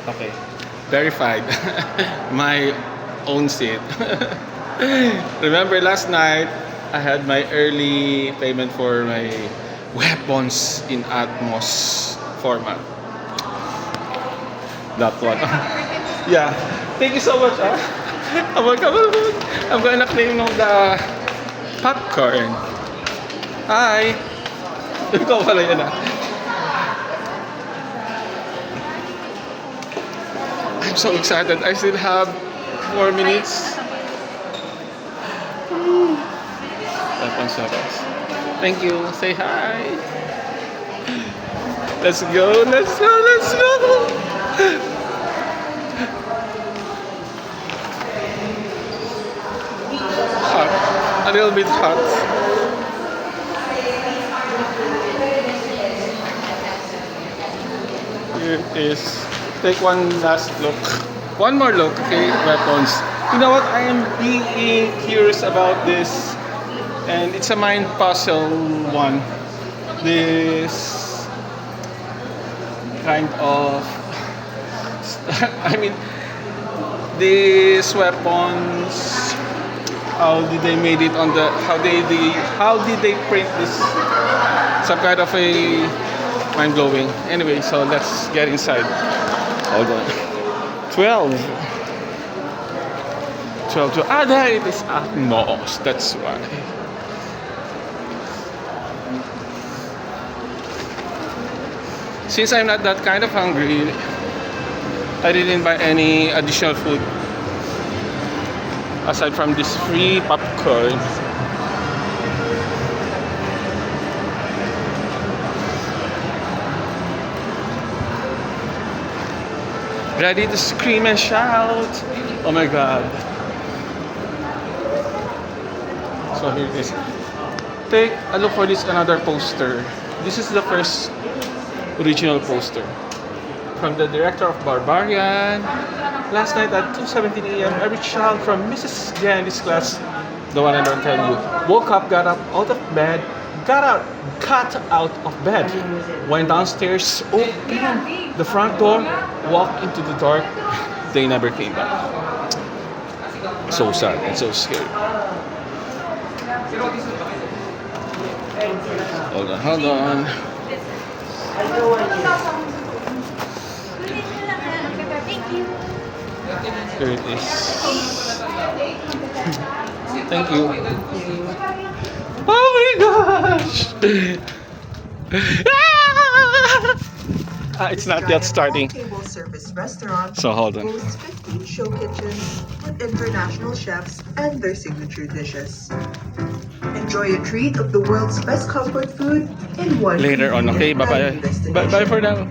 Okay. Verified. My own seat. Remember last night, I had my early payment for my weapons in Atmos format. That one. Yeah. Thank you so much. I'm gonna claim the popcorn. Hi. Ikaw pala yun I'm so excited. I still have 4 minutes. Weapons. Thank you. Say hi. Let's go. Let's go. Let's go. Hot. A little bit hot. Here it is. Take one last look. One more look, okay? Weapons. You know what? I am being curious about this. And it's a mind puzzle one. This kind of... I mean, these weapons... How did they made it on the... How did they print this? Some kind of a... mind-blowing. Anyway, so let's get inside. Hold on. 12. Ah, there it is. Atmos. That's why. Since I'm not that kind of hungry, I didn't buy any additional food aside from this free popcorn. Ready to scream and shout. Oh my god. So here it is. Take a look for this another poster. This is the first original poster from the director of Barbarian. Last night at 2:17 a.m. every child from Mrs. Gandy's class, the one I don't tell you, woke up, got out of bed, got out of bed, went downstairs, opened the front door, walked into the dark. They never came back. So sad and so scary. Hold on. Here it is. Thank you. Oh my gosh! It's not yet starting. Table service restaurant So hold on. boasts 15 show kitchens with international chefs and their signature dishes. Enjoy a treat of the world's best comfort food in one Later on, okay? convenient Bye-bye. dining Bye destination. for now.